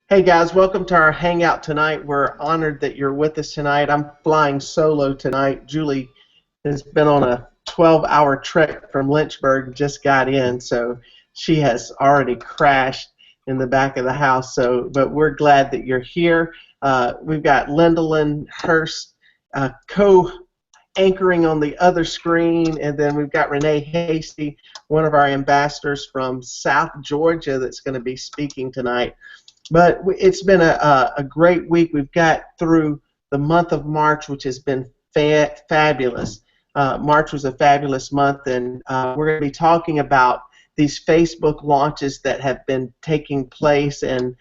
Hey guys, welcome to our hangout tonight. We're honored that you're with us tonight. I'm flying solo tonight. Julie has been on a 12-hour trek from Lynchburg and just got in, so she has already crashed in the back of the house. But we're glad that you're here. We've got Lindalyn Hurst co-anchoring on the other screen, and then we've got Renee Hasty, one of our ambassadors from South Georgia, that's going to be speaking tonight. But it's been a great week. We've got through the month of March, which has been fabulous. March was a fabulous month, and we're going to be talking about these Facebook launches that have been taking place and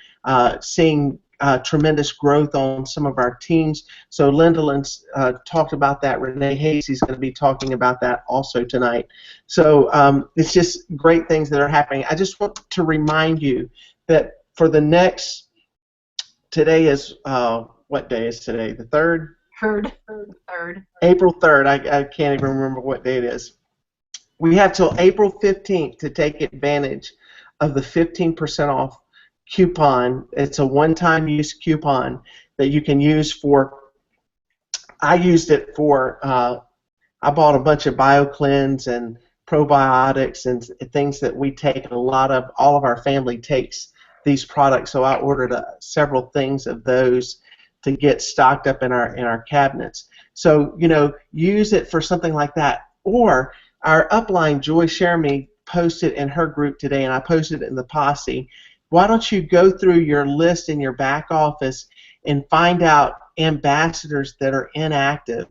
seeing tremendous growth on some of our teams. So Lindalyn's talked about that. Renee Hasty's going to be talking about that also tonight. So it's just great things that are happening. I just want to remind you that for the next, today is, what day is today? The 3rd? Third. April 3rd. I can't even remember what day it is. We have till April 15th to take advantage of the 15% off coupon. It's a one-time use coupon that you can use for, I used it for, I bought a bunch of BioCleanse and probiotics and things that we take, and all of our family takes these products, so I ordered several things of those to get stocked up in our cabinets. So use it for something like that. Or our upline Joy Sheremy posted in her group today, and I posted it in the Posse. Why don't you go through your list in your back office and find out ambassadors that are inactive,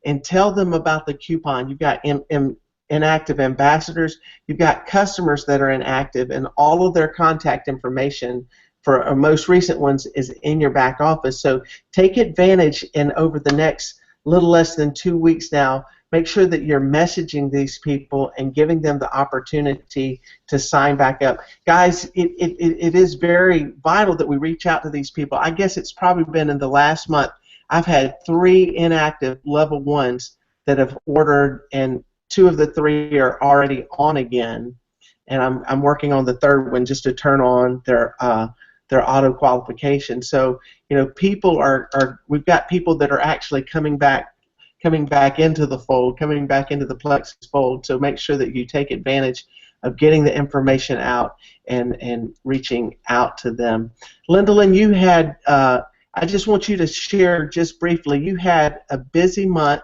and tell them about the coupon. You've got inactive ambassadors, you've got customers that are inactive, and all of their contact information for our most recent ones is in your back office. So take advantage, and over the next little less than 2 weeks now, make sure that you're messaging these people and giving them the opportunity to sign back up. Guys, it is very vital that we reach out to these people. I guess it's probably been in the last month, I've had 3 inactive level 1s that have ordered, and 2 of the 3 are already on again, and I'm working on the 3rd one just to turn on their auto qualification. So people we've got people that are actually coming back into the fold, coming back into the Plexus fold. So make sure that you take advantage of getting the information out and reaching out to them. Lindalyn, you had I just want you to share just briefly. You had a busy month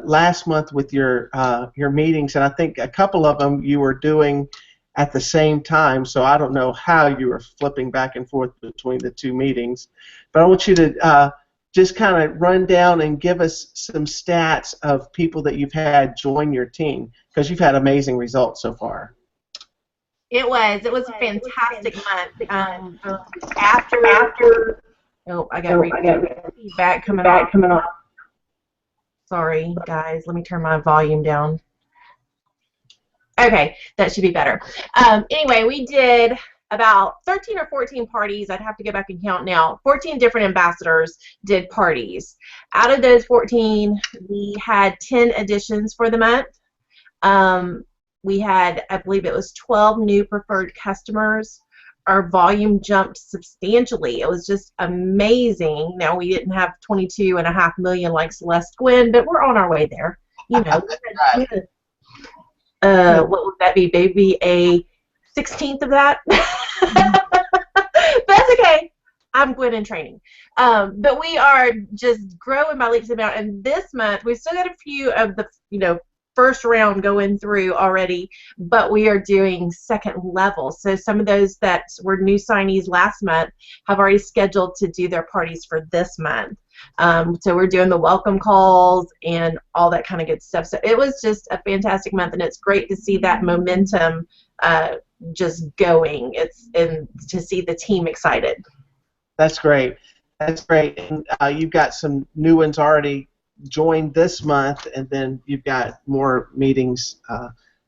last month with your meetings, and I think a couple of them you were doing at the same time, so I don't know how you were flipping back and forth between the 2 meetings. But I want you to just kind of run down and give us some stats of people that you've had join your team, because you've had amazing results so far. It was a fantastic month. After I got feedback coming off. Sorry, guys. Let me turn my volume down. Okay, that should be better. Anyway, we did about 13 or 14 parties. I'd have to go back and count now. 14 different ambassadors did parties. Out of those 14, we had 10 additions for the month. We had, I believe it was 12 new preferred customers. Our volume jumped substantially. It was just amazing. Now, we didn't have 22.5 million like Celeste Gwynn, but we're on our way there. What would that be? Maybe a 16th of that? That's okay. I'm Gwen in training. But we are just growing by leaps and bounds. And this month, we've still got a few of the, first round going through already, but we are doing second level. So some of those that were new signees last month have already scheduled to do their parties for this month. So we're doing the welcome calls and all that kind of good stuff. So it was just a fantastic month, and it's great to see that momentum just going. And to see the team excited. That's great. That's great. And you've got some new ones already joined this month, and then you've got more meetings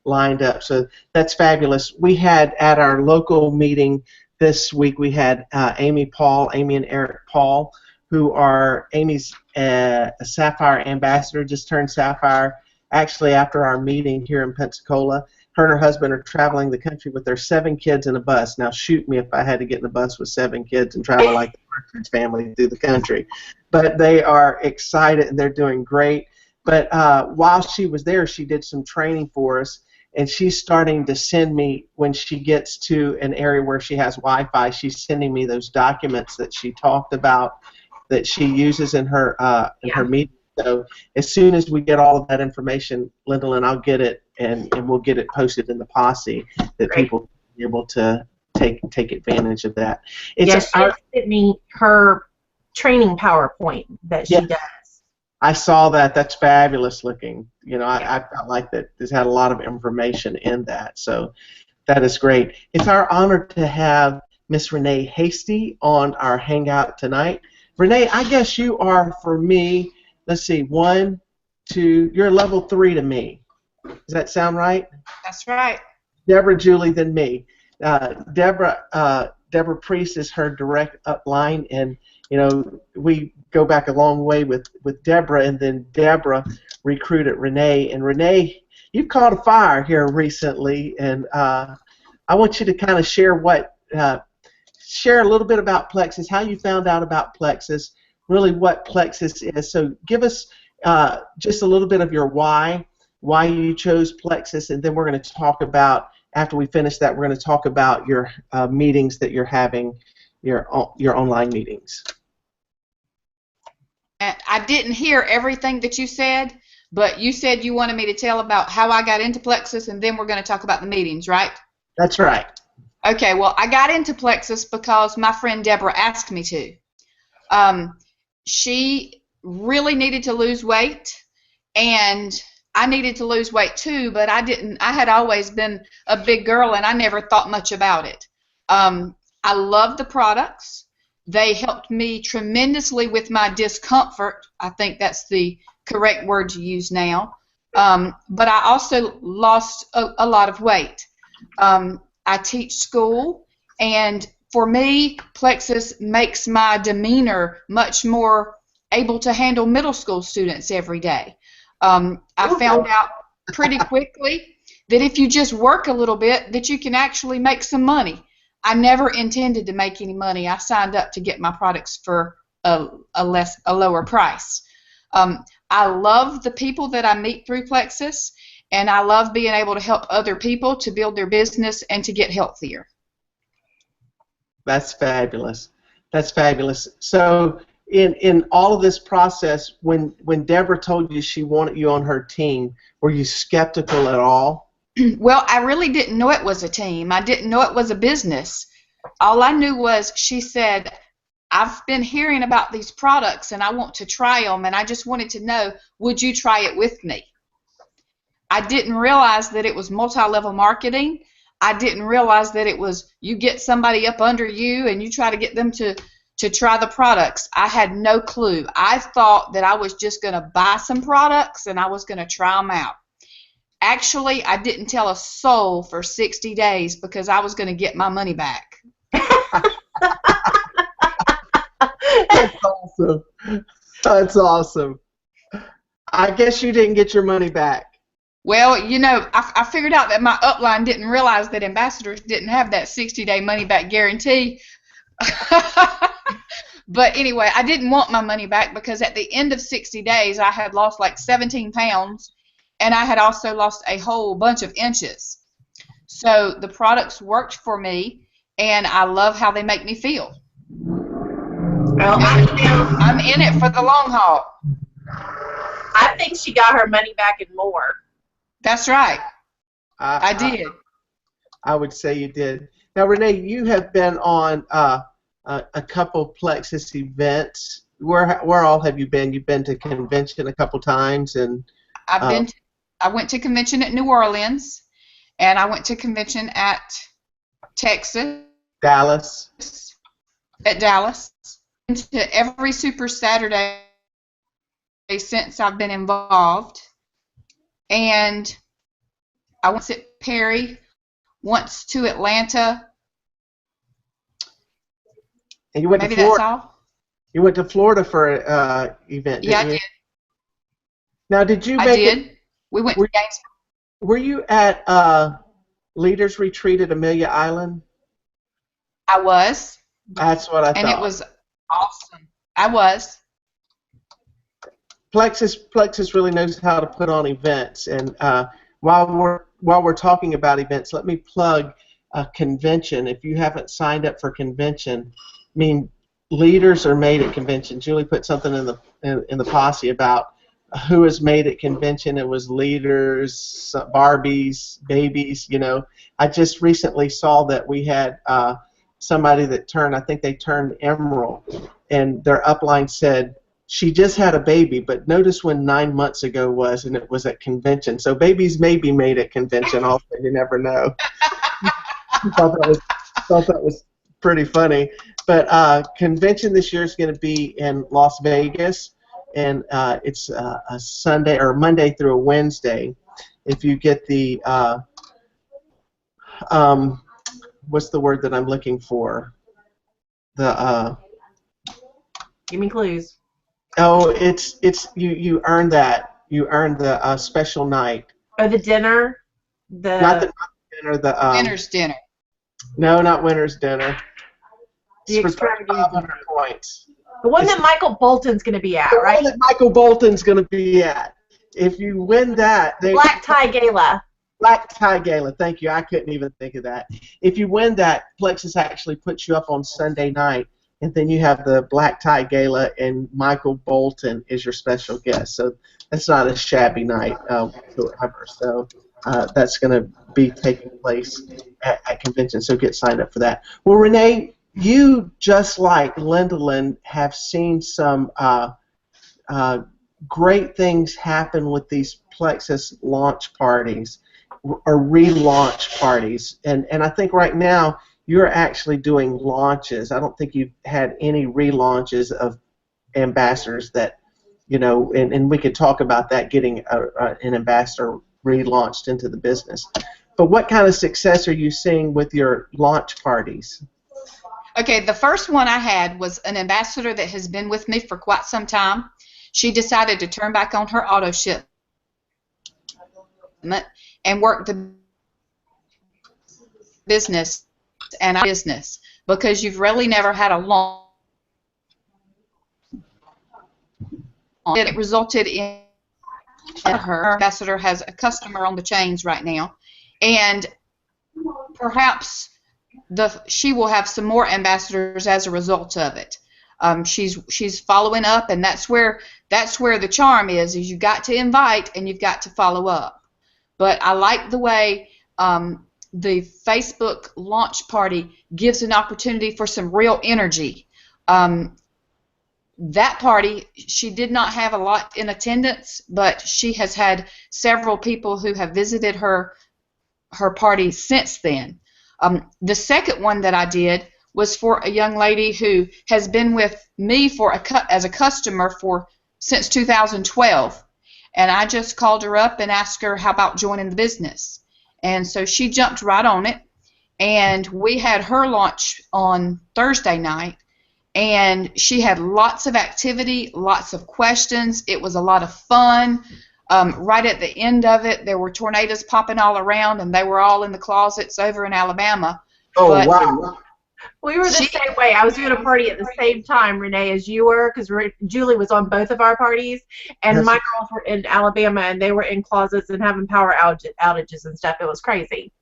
lined up. So that's fabulous. We had at our local meeting this week, we had Amy and Eric Paul, who are Amy's a Sapphire ambassador, just turned Sapphire actually after our meeting here in Pensacola. her and her husband are traveling the country with their 7 kids in a bus. Now, shoot me if I had to get in a bus with 7 kids and travel like the Partridge Family through the country. But they are excited and they're doing great. But while she was there, she did some training for us, and she's starting to send me, when she gets to an area where she has Wi-Fi, she's sending me those documents that she talked about that she uses in her meeting. So as soon as we get all of that information, Lyndall, I'll get it, and we'll get it posted in the Posse that people will be able to take advantage of that. She sent me her training PowerPoint that she does. I saw that. That's fabulous looking. You know, I felt like that this had a lot of information in that. So that is great. It's our honor to have Miss Renee Hasty on our Hangout tonight. Renee, I guess you are, for me, let's see, 1, 2, you're level 3 to me. Does that sound right? That's right. Deborah, Julie, then me. Deborah Priest is her direct upline, and you know, we go back a long way with Deborah, and then Deborah recruited Renee. And Renee, you've caught a fire here recently, and I want you to kind of share share a little bit about Plexus, how you found out about Plexus, really what Plexus is. So give us just a little bit of your why you chose Plexus, and then we're going to talk about, after we finish that, we're going to talk about your meetings that you're having, your online meetings. I didn't hear everything that you said, but you said you wanted me to tell about how I got into Plexus, and then we're going to talk about the meetings, right? That's right. Okay, well, I got into Plexus because my friend Deborah asked me to. She really needed to lose weight, and I needed to lose weight too, but I didn't. I had always been a big girl, and I never thought much about it. I love the products. They helped me tremendously with my discomfort. I think that's the correct word to use now. But I also lost a lot of weight. I teach school, and for me, Plexus makes my demeanor much more able to handle middle school students every day. I found out pretty quickly that if you just work a little bit, that you can actually make some money. I never intended to make any money. I signed up to get my products for a lower price. I love the people that I meet through Plexus, and I love being able to help other people to build their business and to get healthier. That's fabulous. That's fabulous. So in all of this process, when Deborah told you she wanted you on her team, were you skeptical at all? Well, I really didn't know it was a team. I didn't know it was a business. All I knew was she said, I've been hearing about these products and I want to try them, and I just wanted to know, would you try it with me? I didn't realize that it was multi-level marketing. I didn't realize that it was you get somebody up under you and you try to get them to try the products. I had no clue. I thought that I was just going to buy some products and I was going to try them out. Actually, I didn't tell a soul for 60 days because I was going to get my money back. That's awesome. That's awesome. I guess you didn't get your money back. Well, you know, I figured out that my upline didn't realize that ambassadors didn't have that 60-day money-back guarantee. But anyway, I didn't want my money back because at the end of 60 days, I had lost like 17 pounds, and I had also lost a whole bunch of inches. So the products worked for me, and I love how they make me feel. Well, I'm in it for the long haul. I think she got her money back and more. That's right. I did. I would say you did. Now, Renee, you have been on a couple Plexus events. Where all have you been? You've been to convention a couple times, and I went to convention at New Orleans, and I went to convention at Dallas. At Dallas. Been to every Super Saturday since I've been involved, and I went to Perry, once to Atlanta. And you went Maybe to Florida. that's all. You went to Florida for an event. Yeah, didn't you? I did. Now, did you I make did. it? We went to Gainesville. Were you at Leaders Retreat at Amelia Island? I was, That's what I and thought. it was awesome. I was. Plexus really knows how to put on events, and while we're talking about events, let me plug a convention. If you haven't signed up for convention, I mean, leaders are made at convention. Julie put something in the posse about who is made at convention. It was leaders, Barbies, babies. You know, I just recently saw that we had somebody that turned. I think they turned emerald, and their upline said, she just had a baby, but notice when 9 months ago was, and it was at convention. So babies may be made at convention also, you never know. thought that was pretty funny. But convention this year is going to be in Las Vegas, and it's a Sunday or Monday through a Wednesday. If you get the, what's the word that I'm looking for? The Give me clues. Oh, it's you earn that. You earn the special night. Oh, the dinner. Not the dinner. The Winner's dinner. No, not winner's dinner. The It's for extravaganza. 500 points. The one that Michael Bolton's going to be at, The right? one that Michael Bolton's going to be at. If you win that, Black Tie Gala. Black Tie Gala. Thank you. I couldn't even think of that. If you win that, Plexus actually puts you up on Sunday night. And then you have the Black Tie Gala, and Michael Bolton is your special guest. So that's not a shabby night whatsoever. So that's going to be taking place at convention. So get signed up for that. Well, Renee, you, just like Lindland, have seen some great things happen with these Plexus launch parties or relaunch parties. And I think right now, you're actually doing launches. I don't think you've had any relaunches of ambassadors that, you know, and we could talk about that, getting an ambassador relaunched into the business. But what kind of success are you seeing with your launch parties? Okay, the first one I had was an ambassador that has been with me for quite some time. She decided to turn back on her auto shipment and work the business and business, because you've really never had a long. It resulted in her ambassador has a customer on the chains right now, and perhaps she will have some more ambassadors as a result of it. She's following up, and that's where the charm is you got to invite and you've got to follow up. But I like the way the Facebook launch party gives an opportunity for some real energy. That party, she did not have a lot in attendance, but she has had several people who have visited her party since then. The second one that I did was for a young lady who has been with me as a customer since 2012, and I just called her up and asked her how about joining the business. And so she jumped right on it, and we had her launch on Thursday night, and she had lots of activity, lots of questions. It was a lot of fun. Right at the end of it, there were tornadoes popping all around, and they were all in the closets over in Alabama. Oh, but wow. We were the same way. I was doing a party at the same time, Renee, as you were, because Julie was on both of our parties, and my girls were in Alabama, and they were in closets and having power outages and stuff. It was crazy.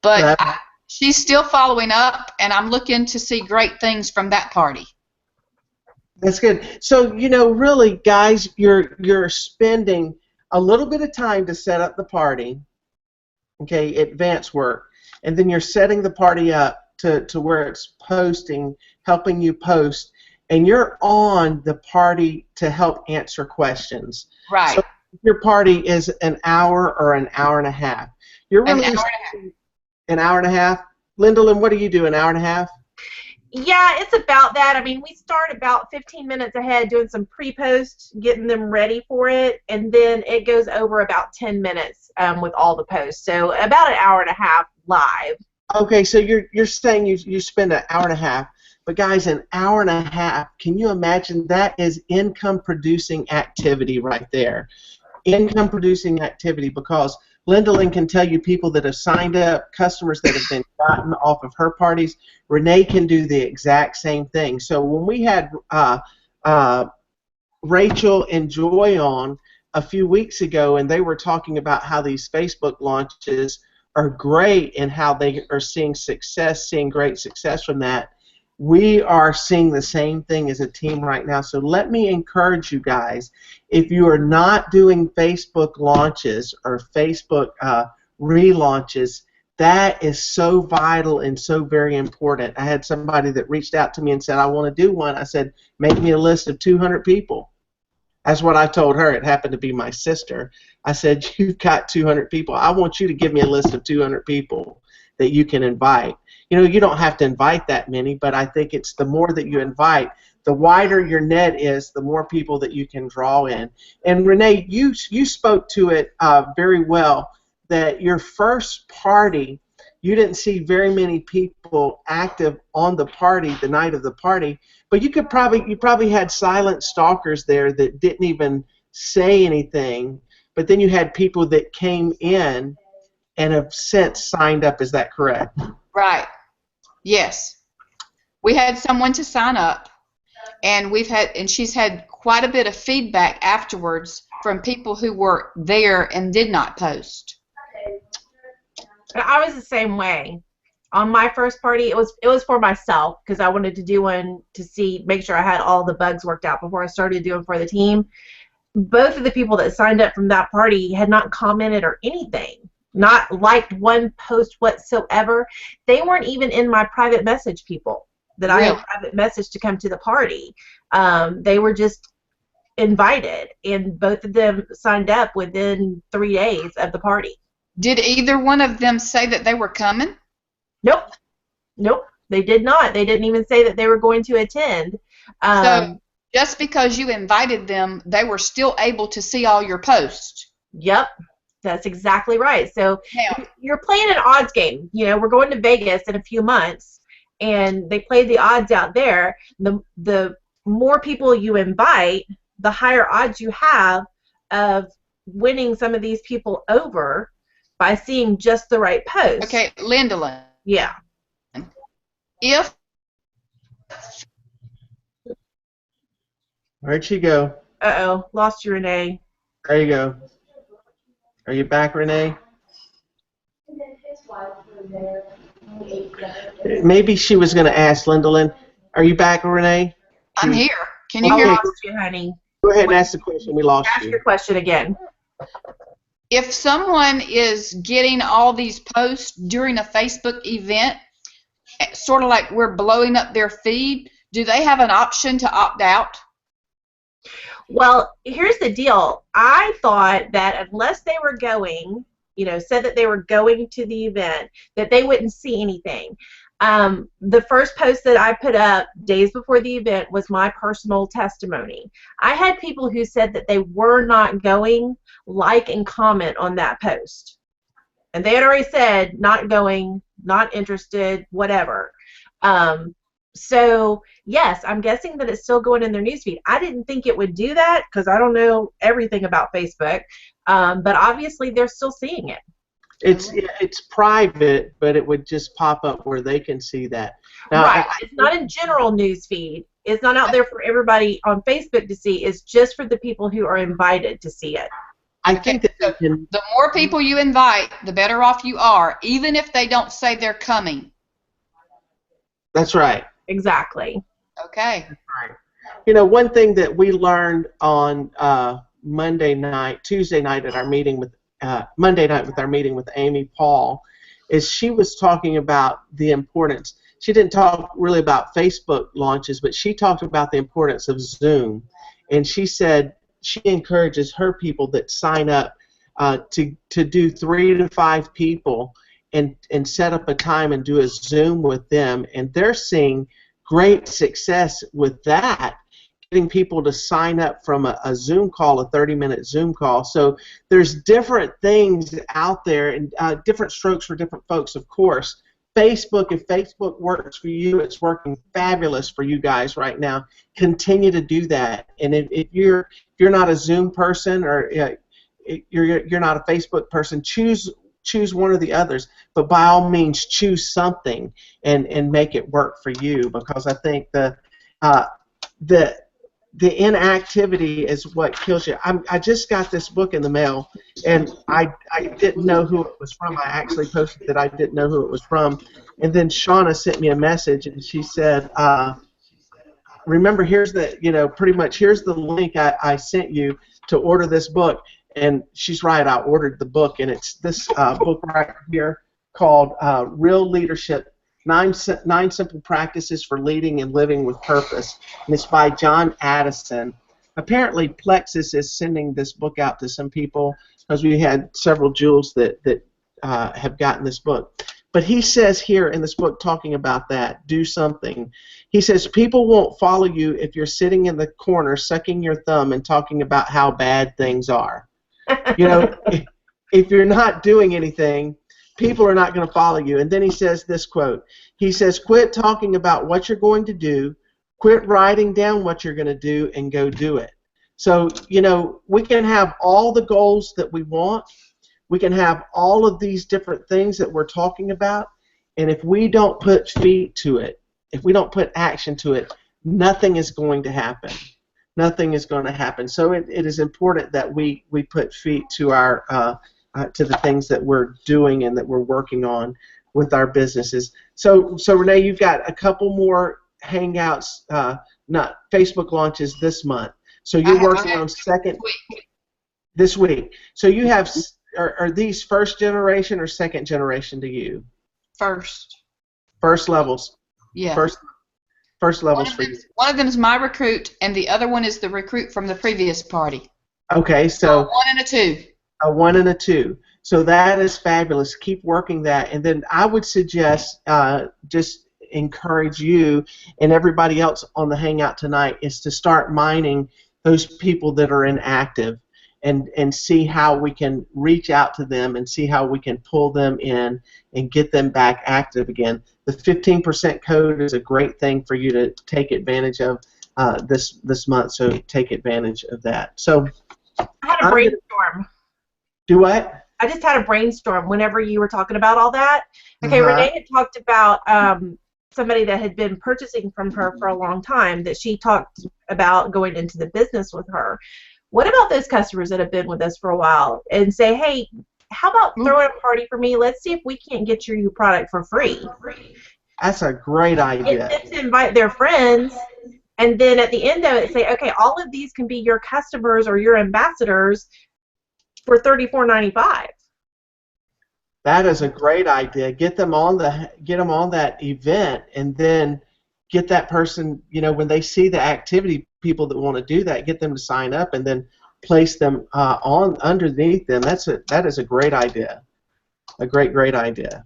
But she's still following up, and I'm looking to see great things from that party. That's good. So, you know, really, guys, you're spending a little bit of time to set up the party, okay, advance work, and then you're setting the party up to where it's posting, helping you post, and you're on the party to help answer questions. Right. So if your party is an hour or an hour and a half, you're really an hour and a half. Lyndalyn, what do you do, an hour and a half? Yeah, it's about that. I mean, we start about 15 minutes ahead doing some pre-posts, getting them ready for it, and then it goes over about 10 minutes with all the posts. So about an hour and a half live. Okay, so you're saying you spend an hour and a half, but guys, an hour and a half, can you imagine? That is income-producing activity right there. Income-producing activity, because Linda Lynn can tell you people that have signed up, customers that have been gotten off of her parties. Renee can do the exact same thing. So when we had Rachel and Joy on a few weeks ago, and they were talking about how these Facebook launches are great and how they are seeing success, seeing great success from that. We are seeing the same thing as a team right now. So let me encourage you guys, if you are not doing Facebook launches or Facebook relaunches, that is so vital and so very important. I had somebody that reached out to me and said, I want to do one. I said, make me a list of 200 people. That's what I told her. It happened to be my sister. I said, you've got 200 people. I want you to give me a list of 200 people that you can invite. You know, you don't have to invite that many, but I think it's the more that you invite, the wider your net is, the more people that you can draw in. And Renee, you spoke to it very well, that your first party, you didn't see very many people active on the party, the night of the party, but you probably had silent stalkers there that didn't even say anything, but then you had people that came in and have since signed up. Is that correct? Right. Yes. We had someone to sign up, and she's had quite a bit of feedback afterwards from people who were there and did not post. I was the same way. On my first party, it was for myself because I wanted to do one to make sure I had all the bugs worked out before I started doing for the team. Both of the people that signed up from that party had not commented or anything, not liked one post whatsoever. They weren't even in my private message people that I had private message to come to the party. They were just invited, and both of them signed up within 3 days of the party. Did either one of them say that they were coming? Nope, they did not. They didn't even say that they were going to attend. So just because you invited them, they were still able to see all your posts. Yep, that's exactly right. So now, you're playing an odds game. You know, we're going to Vegas in a few months, and they play the odds out there. The more people you invite, the higher odds you have of winning some of these people over by seeing just the right post. Okay, Linda. Yeah. If Where'd she go? Uh-oh, lost you, Renee. There you go. Are you back, Renee? Maybe she was going to ask Linda Lynn. Are you back, Renee? I'm here. Can you I hear me? lost you, honey. Go ahead and ask the question. We lost Ask you. your question again. If someone is getting all these posts during a Facebook event, sort of like we're blowing up their feed, do they have an option to opt out? Well, here's the deal. I thought that unless they were going, said that they were going to the event, that they wouldn't see anything. The first post that I put up days before the event was my personal testimony. I had people who said that they were not going, like and comment on that post. And they had already said not going, not interested, whatever. So, yes, I'm guessing that it's still going in their newsfeed. I didn't think it would do that because I don't know everything about Facebook. But obviously they're still seeing it. It's private, but it would just pop up where they can see that. Now, right. It's not a general news feed. It's not out there for everybody on Facebook to see. It's just for the people who are invited to see it. I think that the more people you invite, the better off you are, even if they don't say they're coming. That's right. Exactly. Okay. That's right. One thing that we learned on Tuesday night at our meeting with Monday night with our meeting with Amy Paul, is she was talking about the importance. She didn't talk really about Facebook launches, but she talked about the importance of Zoom, and she said she encourages her people that sign up to do 3 to 5 people and set up a time and do a Zoom with them, and they're seeing great success with that, getting people to sign up from a Zoom call, a 30-minute Zoom call. So there's different things out there and different strokes for different folks, of course. Facebook, if Facebook works for you, it's working fabulous for you guys right now. Continue to do that. And if you're not a Zoom person, or you're not a Facebook person, choose one of the others, but by all means choose something and make it work for you, because I think the inactivity is what kills you. I just got this book in the mail, and I didn't know who it was from. I actually posted that I didn't know who it was from, and then Shauna sent me a message, and she said, remember, here's the, pretty much here's the link I sent you to order this book. And she's right, I ordered the book, and it's this book right here called Real Leadership, Nine Simple Practices for Leading and Living with Purpose, and it's by John Addison. Apparently, Plexus is sending this book out to some people, because we had several jewels that have gotten this book. But he says here in this book, talking about that, do something. He says, people won't follow you if you're sitting in the corner sucking your thumb and talking about how bad things are. If you're not doing anything, people are not going to follow you. And then he says this quote. He says, quit talking about what you're going to do, quit writing down what you're going to do, and go do it. So, we can have all the goals that we want. We can have all of these different things that we're talking about, and if we don't put feet to it, if we don't put action to it, nothing is going to happen. Nothing is going to happen. So it is important that we put feet to our to the things that we're doing and that we're working on with our businesses. So Renee, you've got a couple more Hangouts, not Facebook launches this month. So you're working on this week. So you have, are these first generation or second generation to you? First. First levels. Yeah. First levels for you. One of them is my recruit, and the other one is the recruit from the previous party. Okay, so 1 and a 2. A 1 and a 2. So that is fabulous. Keep working that, and then I would suggest just encourage you and everybody else on the Hangout tonight is to start mining those people that are inactive, and see how we can reach out to them and see how we can pull them in and get them back active again. The 15% code is a great thing for you to take advantage of this month, so take advantage of that. So I had a brainstorm. Do what? I just had a brainstorm whenever you were talking about all that. Okay, Renee had talked about somebody that had been purchasing from her for a long time, that she talked about going into the business with her. What about those customers that have been with us for a while and say, hey, how about throwing a party for me? Let's see if we can't get your new product for free. That's a great idea. Get them to invite their friends, and then at the end of it say, okay, all of these can be your customers or your ambassadors for $34.95. That is a great idea. Get them on that event, and then get that person, when they see the activity, people that want to do that, get them to sign up, and then place them on underneath them. That is a great idea. A great idea.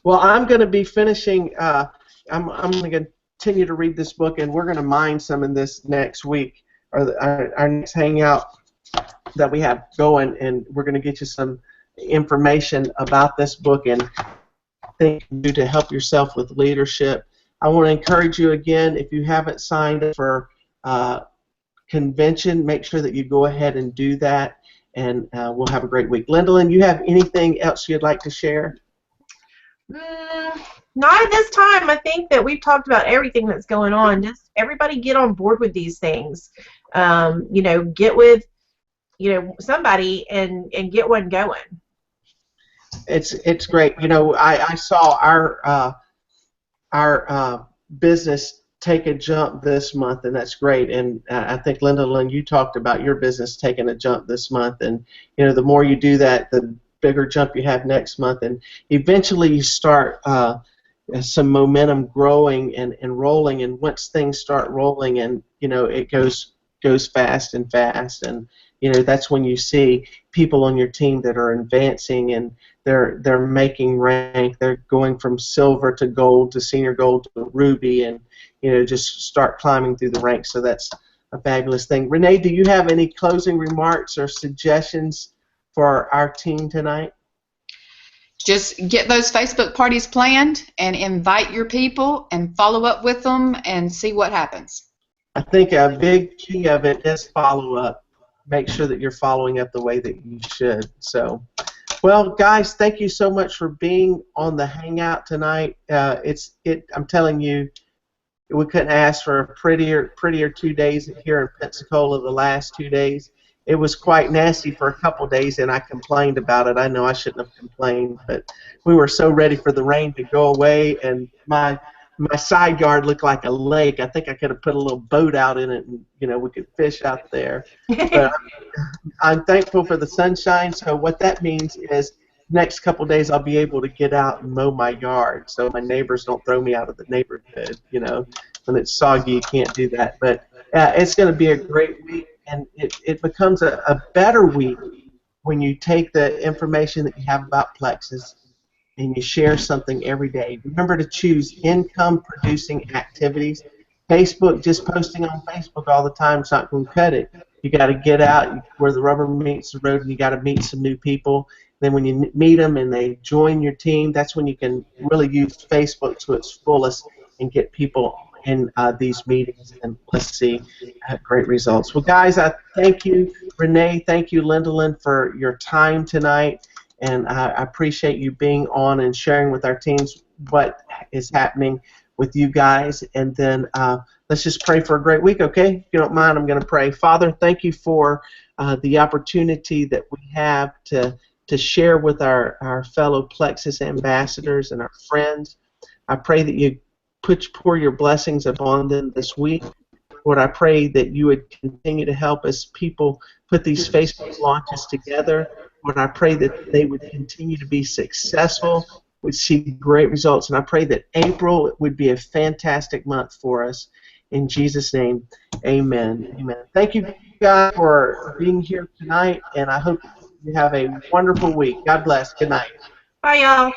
Well, I'm going to be finishing. I'm going to continue to read this book, and we're going to mine some in this next week, or our next hangout that we have going, and we're going to get you some information about this book and things you do to help yourself with leadership. I want to encourage you again, if you haven't signed up for convention, make sure that you go ahead and do that, and we'll have a great week. Lindalyn, you have anything else you'd like to share? Not at this time. I think that we've talked about everything that's going on. Just everybody get on board with these things. Get with somebody and get one going. It's great. I saw our business take a jump this month, and that's great. And I think, Lindalyn, you talked about your business taking a jump this month, and the more you do that, the bigger jump you have next month, and eventually you start some momentum growing and rolling. And once things start rolling, and it goes fast and fast, and that's when you see people on your team that are advancing, and they're making rank. They're going from silver to gold to senior gold to ruby, and just start climbing through the ranks. So that's a fabulous thing. Renee, do you have any closing remarks or suggestions for our team tonight? Just get those Facebook parties planned and invite your people and follow up with them and see what happens. I think a big key of it is follow up. make sure that you're following up the way that you should. So, well, guys, thank you so much for being on the Hangout tonight. I'm telling you, we couldn't ask for a prettier 2 days here in Pensacola. The last 2 days, it was quite nasty for a couple days, and I complained about it. I know I shouldn't have complained, but we were so ready for the rain to go away, and my side yard looked like a lake. I think I could have put a little boat out in it, and we could fish out there. But I'm thankful for the sunshine. So what that means is next couple days I'll be able to get out and mow my yard, so my neighbors don't throw me out of the neighborhood. When it's soggy, you can't do that. But it's going to be a great week, and it becomes a better week when you take the information that you have about Plexus and you share something every day. Remember to choose income-producing activities. Facebook, just posting on Facebook all the time is not going to cut it. You got to get out where the rubber meets the road, and you got to meet some new people. Then when you meet them and they join your team, that's when you can really use Facebook to its fullest and get people in these meetings, and let's see great results. Well, guys, I thank you, Renee. Thank you, Lindalyn, for your time tonight, and I appreciate you being on and sharing with our teams what is happening with you guys. And then let's just pray for a great week, okay? If you don't mind, I'm going to pray. Father, thank you for the opportunity that we have to share with our fellow Plexus ambassadors and our friends. I pray that you pour your blessings upon them this week. Lord, I pray that you would continue to help us people put these Facebook launches together. Lord, I pray that they would continue to be successful, would see great results, and I pray that April would be a fantastic month for us. In Jesus' name, amen. Amen. Thank you guys for being here tonight, and I hope you have a wonderful week. God bless. Good night. Bye, y'all.